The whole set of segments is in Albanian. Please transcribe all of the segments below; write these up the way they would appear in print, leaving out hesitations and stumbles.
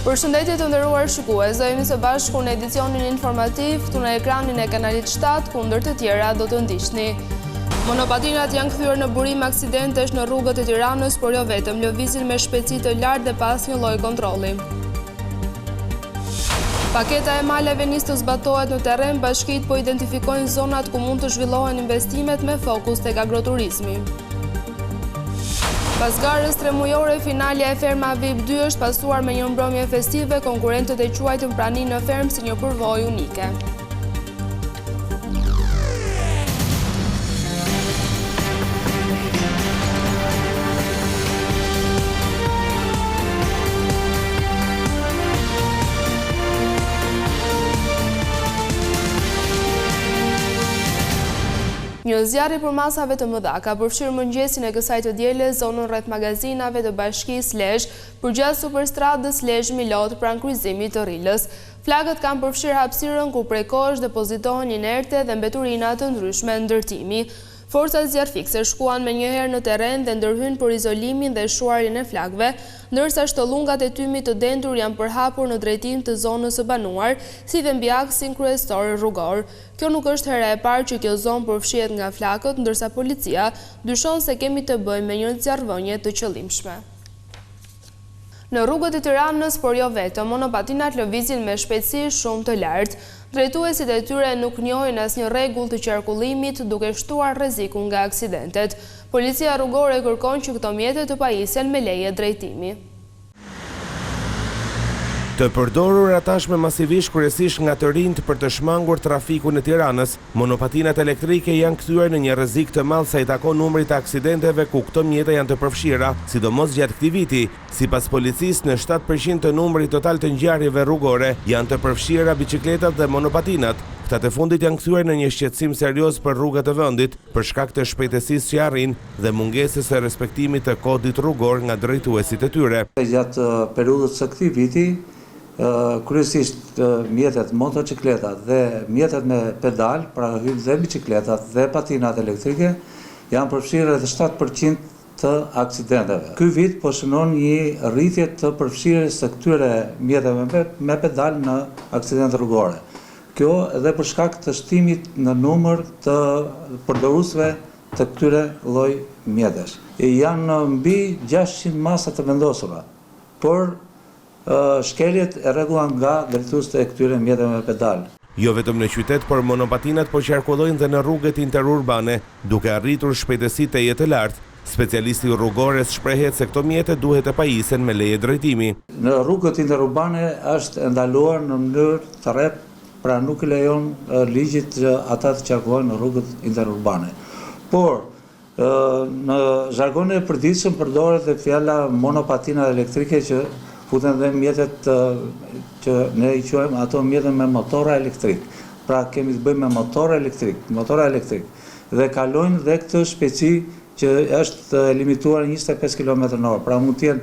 Përshëndetje të nderuar shikues, do jemi së bashku në edicionin informativ këtu në ekranin e kanalit 7, kundër të tjera do të ndiqni. Monopatinat janë kthyer në burim aksidentesh në rrugët e Tiranës, por jo vetëm, lëvizin me shpejtësi të lartë dhe pas një lloj kontrolli. Paketa e maleve nis të zbatohet në terren, bashkitë po identifikojnë zonat ku mund të zhvillohen investimet me fokus tek agroturizmi. Pas garës 3 mujore, finalja e ferma VIP 2 është pasuar me një mbrëmje festive, konkurrentët e quajtën praninë në fermë si një përvojë unike. Një zjarri për masave të mëdha ka përfshirë mëngjesin e kësaj të dielës zonën rreth magazinave të bashkisë Lezhë, përgjatë superstradës Lezhë-Milot pranë kryqëzimit të Rilës. Flagët kanë përfshirë hapësirën ku prej kohësh depozitohen inerte dhe mbeturina të ndryshme ndërtimi. Forcat zjarrfikse shkuan menjëherë në terren dhe ndërhyn për izolimin dhe shuarjen e flagëve, ndërsa shtollungat e tymit të dendur janë përhapur në drejtim të zonës së banuar, si dhe mbi aksin kryesor rrugor. Kjo nuk është hera e parë që kjo zonë përfshihet nga flakët, ndërsa policia dyshon se kemi të bëjmë me një zjarrvënie të qëllimshme. Në rrugët e Tiranës, por jo vetëm, monopatinat lëvizin me shpejtësi shumë të lartë. Drejtuesit e tyre nuk njohin asnjë rregull të qarkullimit, duke shtuar rrezikun nga aksidentet. Policia rrugore kërkon që këto mjete të pajisen me leje drejtimi. Të përdorur tashmë masivisht kryesisht nga të rinjt për të shmangur trafikun e Tiranës, monopatinat elektrike janë kthyer në një rrezik të madh sa i takon numrit të aksidenteve ku këto mjete janë të përfshira, sidomos gjatë këtij viti. Sipas policisë, në 7% të numrit total të ngjarjeve rrugore janë të përfshira biçikletat dhe monopatinat. Këta të fundit janë kthyer në një shqetësim serioz për rrugët e vendit, për shkak të shpejtësisë që arrin dhe mungesës së respektimit të kodit rrugor nga drejtuesit e tyre. Gjatë periudhës së këtij viti, kryesisht mjetet motocikletat dhe mjetet me pedal, pra hyn dhe bicikletat dhe patinat elektrike, janë përfshirë edhe 7% të aksidenteve. Ky vit po shënon një rritje të përfshirjes së këtyre mjeteve me pedal në aksidente rrugore. Kjo edhe për shkak të shtimit në numër të përdoruesve të këtyre lloj mjetesh. Janë mbi 600 masa të vendosura, por shkeljet e rregullan nga drejtuesit e këtyre mjeteve me pedal. Jo vetëm në qytet, por monopatinat po qarkullojnë dhe në rrugët interurbane, duke arritur shpejtësi të jetë lartë. Specialisti rrugores shprehet se këto mjete duhet të pajisen me leje drejtimi. Në rrugët interurbane është ndaluar në mënyrë të rreptë, pra nuk lejon ligjit që ata të qarkullojnë në rrugët interurbane. Por në zhargonin e përditshëm përdoret dhe fjala monopatina elektrike që futen dhe mjetet që ne i quajmë ato mjetet me motora elektrik. Pra kemi të bëjmë me motora elektrik. Dhe kalojnë dhe këtë shpejtësi që është limituar 25 km/h. Pra mund të jenë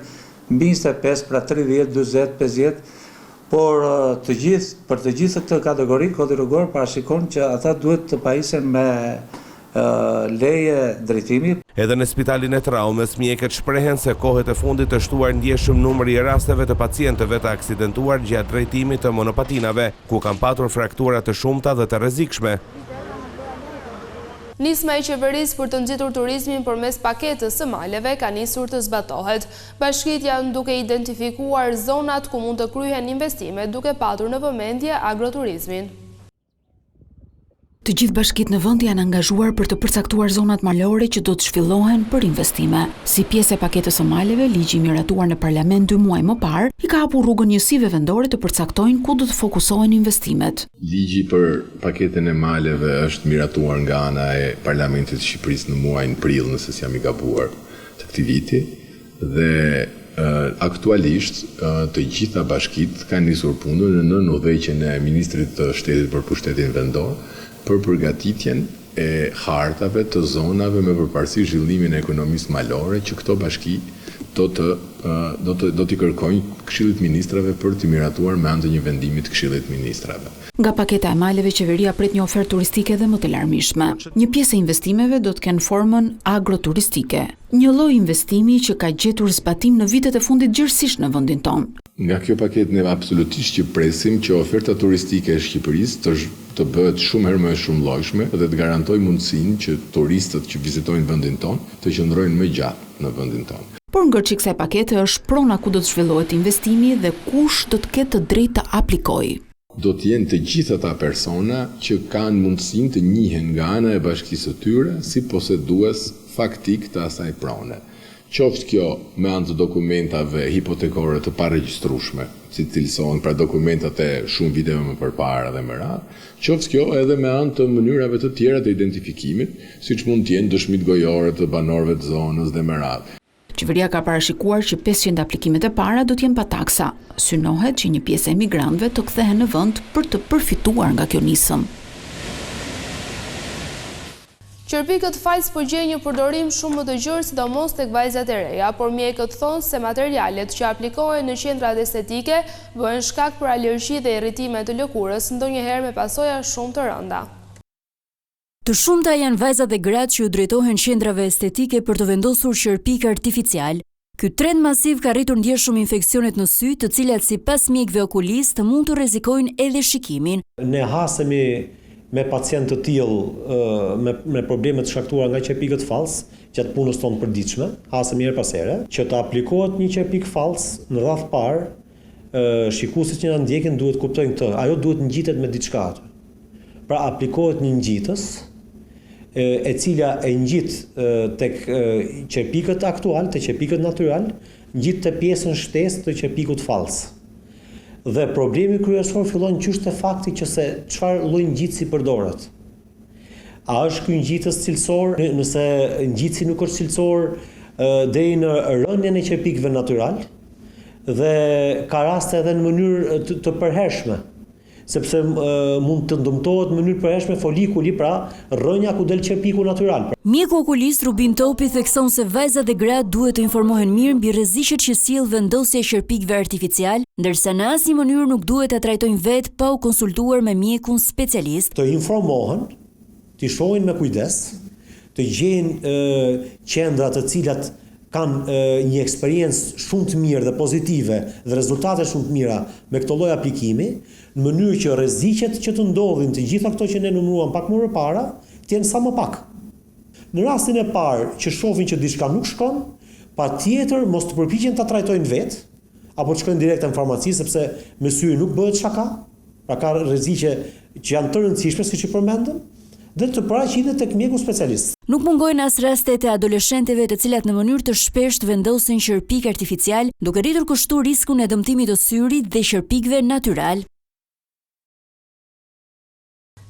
mbi 25, pra 30, 40, 50, por për të gjithë këtë kategori, kodi rrugor parashikon që ata duhet të pajisen me leje drejtimi. Edhe në spitalin e traumës, mjekët shprehen se kohët e fundit të shtuar ndjeshëm numri i rasteve të pacientëve të aksidentuar gjatë drejtimit të monopatinave, ku kanë patur fraktura të shumta dhe të rrezikshme. Nisma e qeverisë për të nxitur turizmin përmes paketës së maleve ka nisur të zbatohet. Bashkitë janë duke identifikuar zonat ku mund të kryhen investimet, duke patur në vëmendje agroturizmin. Të gjithë bashkitë në vend janë angazhuar për të përcaktuar zonat malore që do të zhvillohen për investime. Si pjesë e paketës së maleve, ligji i miratuar në parlament 2 muaj më parë i ka hapur rrugën njësive vendore të përcaktojnë ku do të fokusohen investimet. Ligji për paketën e maleve është miratuar nga ana e Parlamentit të Shqipërisë në muajin prill, nëse s'jam i gabuar, të këtij viti, dhe aktualisht të gjitha bashkitë kanë nisur punën në udhëheqjen e Ministrit të Shtetit për Pushtetin Vendor për përgatitjen e hartave të zonave me përparësi zhvillimin e ekonomisë malore që këto bashki do t'i kërkojnë Këshillit Ministrave për t'i miratuar me anë të një vendimi të Këshillit Ministrave. Nga paketa e maleve, qeveria pret një ofertë turistike dhe më të larmishme. Një pjesë e investimeve do të kenë formën agroturistike, një lloj investimi që ka gjetur zbatim në vitet e fundit gjithësisht në vendin tonë. Nga kjo paketë ne absolutisht që presim që oferta turistike e Shqipërisë të bëhet shumë herë më e shumëllojshme dhe të garantoj mundësinë që turistët që vizitojnë vendin tonë të qëndrojnë më gjatë në vendin tonë. Por ngërçi kësaj pakete është prona ku do të zhvillohet investimi dhe kush do të ketë të drejtë të aplikojë. Do të jenë të gjitha ata persona që kanë mundësinë të njihen nga ana e bashkisë së tyre si posedues faktik të asaj prone. Qoftë kjo me anë të dokumentave hipotekore të paregjistrueshme, si cilësohen pra dokumentat e shumë viteve më përpara dhe më radhë, qoftë kjo edhe me anë të mënyrave të tjera të identifikimit, siç mund të jenë dëshmitë gojore të banorëve të zonës dhe më radhë. Qeveria ka parashikuar që 500 aplikimet e para do të jenë pa taksa. Synohet që një pjesë e emigrantëve të kthehen në vend për të përfituar nga kjo nisëm. Qërpikët falës po gjejnë një përdorim shumë më të gjerë sidomos tek vajzat e reja, por mjekët thonë se materialet që aplikohen në qendrat estetike bëhen shkak për alergji dhe irritime të lëkurës, ndonjëherë me pasoja shumë të rënda. Të shumta janë vajzat dhe gratë që u drejtohen qendrave estetike për të vendosur qërpik artificial. Ky trend masiv ka rritur ndjeshëm infeksionet në sy, të cilat sipas mjekëve okulistë mund të rrezikojnë edhe shikimin. Ne hasemi me pacientë të tillë me probleme të shkaktuara nga qerpikët fals gjatë punës tonë përditshme, hasemi herë pas here, që të aplikohet një qerpik fals në radhë parë, shikuesit që na ndjekin duhet kuptojnë këtë, ajo duhet ngjitet me diçka aty. Pra aplikohet një ngjitës e cila e ngjit tek qerpikët aktual, tek qerpikët natyral, ngjit te pjesën shtesë të qerpikut fals. Dhe problemi kryesor fillon qysh te fakti që se çfarë lloj ngjitësi përdoret. A është ky ngjitës cilësor, nëse ngjitësi nuk është cilësor deri në rënjen e qerpikëve natyral, dhe ka raste edhe në mënyrë të përhershme, sepse mund të ndëmtohet në mënyrë përhershme folikuli, pra rrënja ku del qerpiku natyral. Mjeku okulist Rubin Topi thekson se vajzat dhe gratë duhet të informohen mirë mbi rreziqet që sjell vendosja e qerpikëve artificial, ndërsa në asnjë mënyrë nuk duhet ta trajtojnë vetë pa u konsultuar me mjekun specialist. Të informohen, të shohin me kujdes, të gjejnë qendra të cilat kanë një eksperiencë shumë të mirë dhe pozitive dhe rezultate shumë të mira me këtë lloj aplikimi, në mënyrë që rreziqet që të ndodhin të gjitha këto që ne numëruam pak më parë, të jenë sa më pak. Në rastin e parë që shohin që diçka nuk shkon, patjetër mos të përpiqen ta trajtojnë vetë, apo të shkojnë direkt në farmaci, sepse me sy nuk bëhet shaka, pra ka rreziqe që janë të rëndësishme siç i përmendëm, dhe të paraqitet tek mjeku specialist. Nuk mungojnë as rastet e adoleshenteve të cilat në mënyrë të shpeshtë vendosin qerpik artificial, duke rritur kështu riskun e dëmtimit të syrit dhe qerpikëve natyral.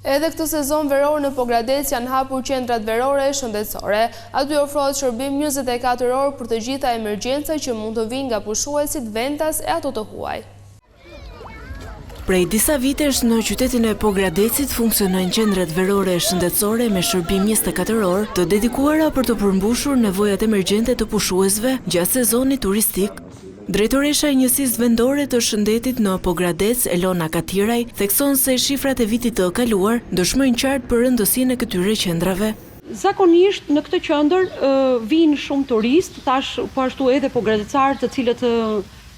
Edhe këtë sezon veror në Pogradec janë hapur qendrat verore shëndetësore. Aty ofrohet shërbim 24 orë për të gjitha emergjencat që mund të vinë nga pushuesit, ventas e ato të huaj. Prej disa vitesh në qytetin e Pogradecit funksionojnë qendrat verore shëndetësore me shërbim 24 orë të dedikuara për të përmbushur nevojat emergjente të pushuesve gjatë sezonit turistik. Drejtoresha e njësisë vendore të shëndetit në Pogradec, Elona Katiraj, thekson se shifrat e vitit të kaluar dëshmojnë qartë për rëndësinë e këtyre qendrave. Zakonisht në këtë qendër vinë shumë turistë, tash po ashtu edhe pogradecarë të cilët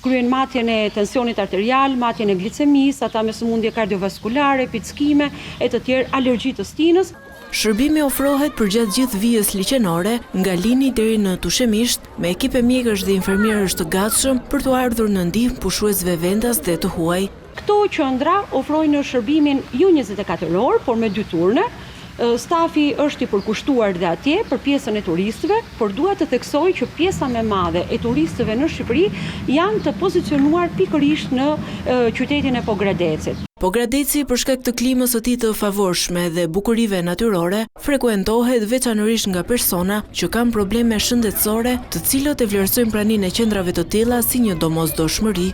kryen matjen e tensionit arterial, matjen e glicemisë, ata me sëmundje kardiovaskulare, pickime e të tjerë, alergji të stinës. Shërbimi ofrohet për gjatë gjithë vijës liqenore, nga lini deri në Tushemisht, me ekipe mjekësh dhe infermierësh të gatshëm për të ardhur në ndihmë pushuesve vendas dhe të huaj. Këto qendra ofrojnë shërbimin jo 24 orë, por me 2 turne. Stafi është i përkushtuar dhe atje për pjesën e turistëve, por dua të theksoj që pjesa më e madhe e turistëve në Shqipëri janë të pozicionuar pikërisht në qytetin e Pogradecit. Pogradeci, për shkak të klimës së tij të favorshme dhe bukurive natyrore, frekuentohet veçanërisht nga persona që kanë probleme shëndetësore, të cilët e vlerësojnë praninë e qendrave të tilla si një domosdoshmëri.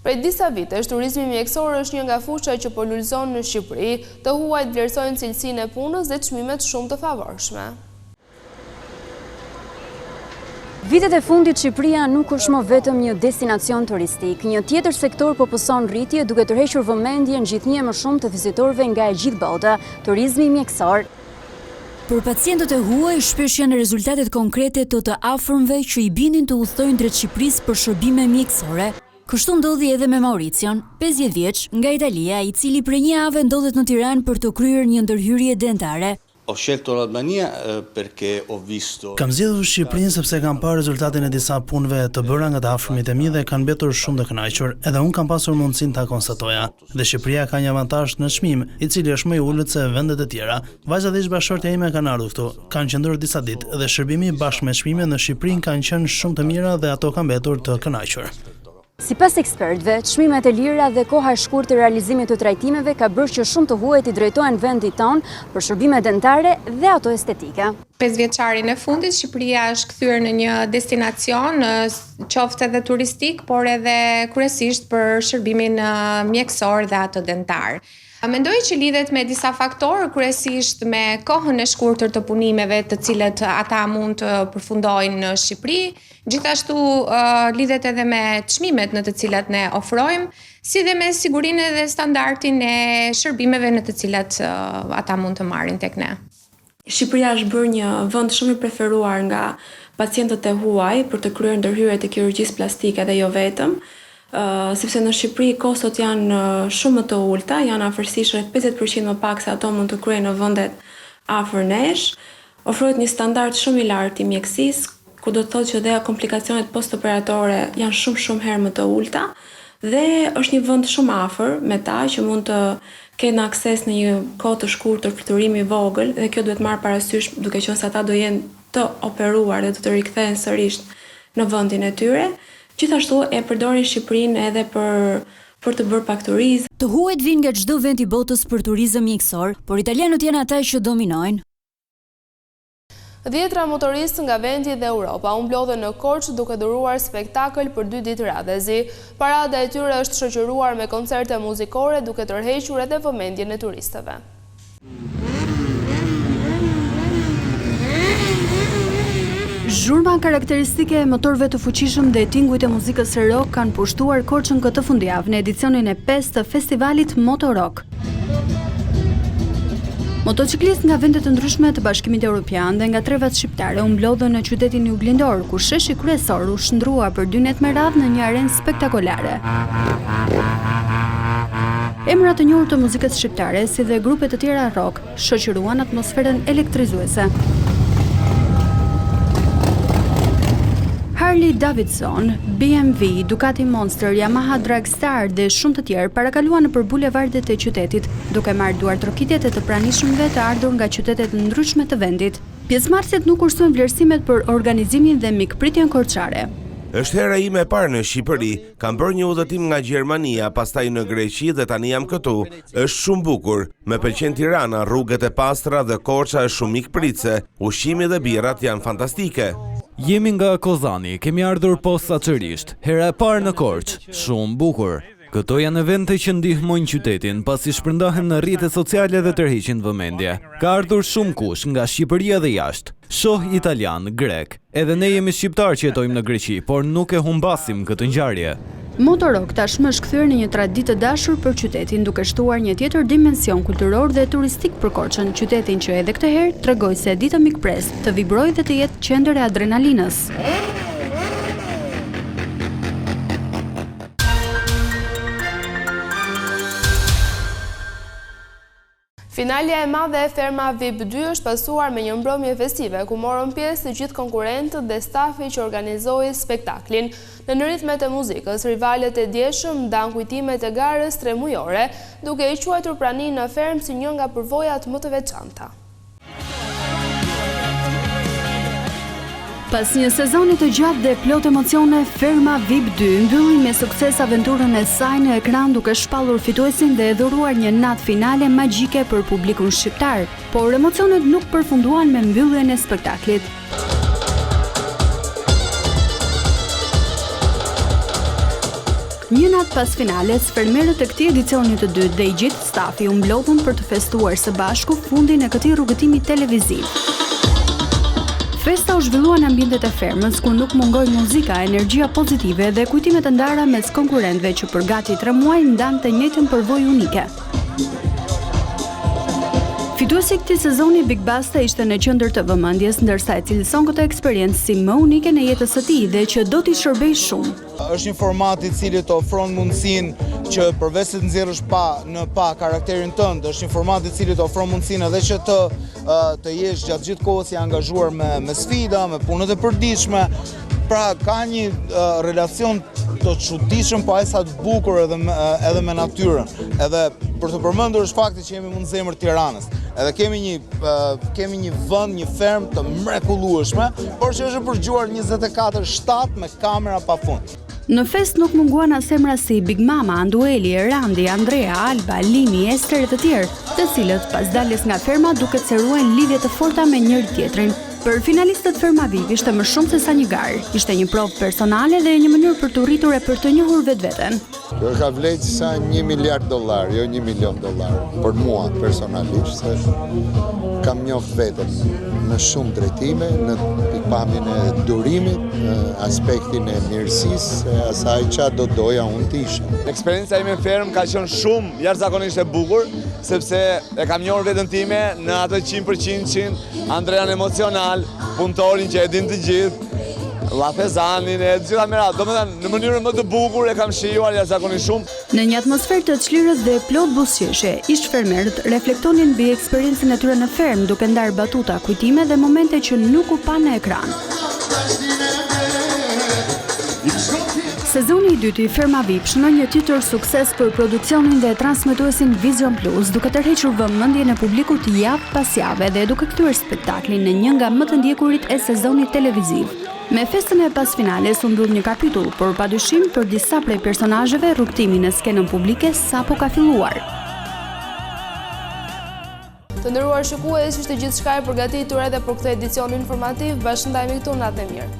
Prej disa vitesh, turizmi mjekësor është një nga fushat që po lulëzon në Shqipëri, të huajt vlerësojnë cilësinë e punës dhe çmimet shumë të favorshme. Vitet e fundit Shqipëria nuk është më vetëm një destinacion turistik. Një tjetër sektor po pëson rritje duke tërhequr vëmendjen gjithnjë më shumë të vizitorëve nga e gjithë bota, turizmi mjekësor. Për pacientët e huaj, shpesh janë rezultatet konkrete të afërmve që i binin të udhtojnë drejt Shqipërisë për shërbime mjekësore. Kështu ndodhi edhe me Mauricion, 50 vjeç, nga Italia, i cili prej një jave ndodhet në Tiranë për të kryer një ndërhyrje dentare. Ho scelto l'Albania perché ho visto. Kam zgjedhur Shqipërinë sepse kam parë rezultatin e disa punëve të bëra nga të afërmit e mi dhe kanë mbetur shumë të kënaqur, edhe unë kam pasur mundësinë ta konstatoja. Dhe Shqipëria ka një avantazh në çmim, i cili është më i ulët se vendet e tjera. Vajzat e ish-bashkëshortja ime kanë ardhur këtu, kanë qëndruar disa ditë dhe shërbimi bashkë me çmimet në Shqipëri kanë qenë shumë të mira dhe ato kanë mbetur të kënaqur. Sipas ekspertëve, çmimet e lira dhe koha e shkurtër e realizimit të trajtimeve ka bërë që shumë të huaj të drejtohen vendit tonë për shërbime dentare dhe ato estetike. 5 vjeçarin e fundit, Shqipëria është kthyer në një destinacion, qoftë edhe turistik, por edhe kryesisht për shërbimin mjekësor dhe ato dentar. Mendoj që lidhet me disa faktorë, kryesisht me kohën e shkurtër të punimeve të cilët ata mund të përfundojnë në Shqipëri, gjithashtu lidhet edhe me çmimet në të cilat ne ofrojmë, si dhe me sigurinë dhe standardin e shërbimeve në të cilat ata mund të marrin tek ne. Shqipëria është bërë një vend shumë i preferuar nga pacientët e huaj për të kryer ndërhyrjet e kirurgjisë plastike dhe jo vetëm. Sepse në Shqipëri kostot janë shumë më të ulta, janë afërsisht rreth 50% më pak se ato mund të kryejnë në vendet afër nesh. Ofrohet një standard shumë i lartë i mjekësisë, ku do të thotë që dhe komplikacionet postoperatore janë shumë herë më të ulta dhe është një vend shumë afër me ta që mund të kenë akses në një kohë të shkurtër për turim i vogël dhe kjo duhet marrë parasysh duke qenë se ata do jenë të operuar dhe do të rikthehen sërish në vendin e tyre. Gjithashtu e përdorin Shqipërinë edhe për të bërë pak turizëm. Të huajt vinë nga çdo vend i botës për turizëm mjekësor, por italianët janë ata që dominojnë. 10 motoristë nga vendi dhe Europa u mblodhen në Korçë duke dhuruar spektakël për 2 ditë radhëzi. Parada e tyre është shoqëruar me koncerte muzikore duke tërhequr edhe vëmendjen e turistëve. Zhurma karakteristike e motorëve të fuqishëm dhe tingujt e muzikës rock kanë pushtuar Korçën këtë fundjavë në edicionin e 5 të festivalit Motorrock. Motociklistë nga vende të ndryshme të Bashkimit Evropian dhe nga trevat shqiptare u mblodhën në qytetin juglindor, ku sheshi kryesor u shndrua për 2 net me radhë në një arenë spektakolare. Emra të njohur të muzikës shqiptare, si dhe grupe të tjera rock, shoqëruan atmosferën elektrizuese. Harley Davidson, BMW, Ducati Monster, Yamaha Dragstar dhe shumë të tjerë parakaluan nëpër bulevardet e qytetit, duke marrë duar trokitjet e të pranishmëve të ardhur nga qytetet ndryshme të vendit. Pjesëmarrësit nuk kursojnë vlerësimet për organizimin dhe mikpritjen korçare. Është hera ime e parë në Shqipëri, kam bërë një udhëtim nga Gjermania, pastaj në Greqi dhe tani jam këtu. Është shumë bukur, më pëlqen Tirana, rrugët e pastra dhe Korça është shumë mikpritse, ushqimi dhe birrat janë fantastike. Jemi nga Kozani, kemi ardhur posaçërisht, hera e parë në Korçë, shumë bukur. Këto janë evente që ndihmojnë qytetin, pasi shpërndahen në rrjetet sociale dhe tërheqin vëmendje. Ka ardhur shumë kush nga Shqipëria dhe jashtë. Shoh italian, grek. Edhe ne jemi shqiptar që jetojmë në Greqi, por nuk e humbasim këtë ngjarje. Motorrock tashmë është kthyer në një traditë të dashur për qytetin, duke shtuar një tjetër dimension kulturor dhe turistik për Korçën, qytetin që edhe këtë herë tregoi se dita mikpres të vibrojë dhe të jetë qendër e adrenalinës. Finalja e madhe e Ferma VIP 2 është pasuar me një mbrëmje festive, ku morën pjesë të gjithë konkurrentët dhe stafi që organizoi spektaklin. Në ritmet e muzikës, rivalet e djeshëm ndan kujtimet e garës 3 mujore, duke i quajtur praninë në Fermë si një nga përvojat më të veçanta. Pas një sezoni të gjatë dhe plot emocione, Ferma VIP 2 mbylli me sukses aventurën e saj në ekran duke shpallur fituesin dhe dhuruar një natë finale magjike për publikun shqiptar, por emocionet nuk përfunduan me mbylljen e spektaklit. Një natë pas finales, fermerët e këtij edicioni të dytë dhe i gjithë stafi u mblodhën për të festuar së bashku fundin e këtij rrugëtimi televiziv. Festa u zhvillua në ambientet e fermës, ku nuk mungoi muzika, energjia pozitive dhe kujtimet e ndara mes konkurrentëve që për gati 3 muaj ndanë të njëjtën përvojë unike. Fituesi i këtij sezoni Big Basta ishte në qendër të vëmendjes, ndërsa e cilëson këtë eksperiencë si më unike në jetës së tij dhe që do t'i shërbejë shumë. Është një format i cili të ofron mundësinë që përveç se të nxjerrësh pa karakterin tënd, është një format i cili të ofron mundësinë edhe që të jesh gjatë gjithë kohës i angazhuar me sfida, me punët e përditshme. Pra ka një relacion të çuditshëm, po aq sa të bukur edhe me natyrën. Edhe për të përmendur është fakti që jemi në zemër Tiranës. Edhe kemi një vend, një fermë të mrekullueshme, por që është përgjuar 24/7 me kamera pafund. Në fest nuk munguan as emra si Big Mama, Andueli, Randi, Andrea, Alba, Limi, Ester e të tjerë, të cilët pas daljes nga ferma duket se ruajnë lidhje të forta me njëri tjetrin. Për finalistët Ferma VIP ishte më shumë se sa një garë. Ishte një provë personale dhe një mënyrë për të rritur e për të njohur vetveten. Kjo ka vlerë sa $1 miliard, jo $1 milion. Për mua personalisht, se kam njohur veten në shumë drejtime, në pikpamjen e durimit, në aspektin e mirësisë, asaj çfarë do doja unë të isha. Eksperjenca ime në fermë ka qenë shumë jashtëzakonisht e bukur, sepse e kam njohur veten time në atë 100% Andrean emocional, punëtorin që e din të gjithë, llafezanin e të gjitha merat. Domethënë në mënyrën më të bukur e kam shijuar jashtëzakonisht shumë. Në një atmosferë të çlirës dhe plot buzëqeshje, ish fermerët reflektonin mbi eksperiencën e tyre në fermë, duke ndarë batuta, kujtime dhe momente që nuk u pan në ekran. Sezoni i dytë i Ferma VIP shënon një tjetër sukses për produksionin dhe transmetuesin Vision Plus, duke tërhequr vëmendjen e publikut javë pas jave dhe duke kthyer spektaklin në një nga më të ndjekurit e sezonit televiziv. Me festën e pasfinales u mbyll një kapitull, por padyshim për disa prej personazheve rrugtimi në skenën publike sapo ka filluar. Të nderuar shikues, ishte gjithçka e përgatitur edhe për këtë edicion informativ. Bashkëndajmë këtu, natë e mirë.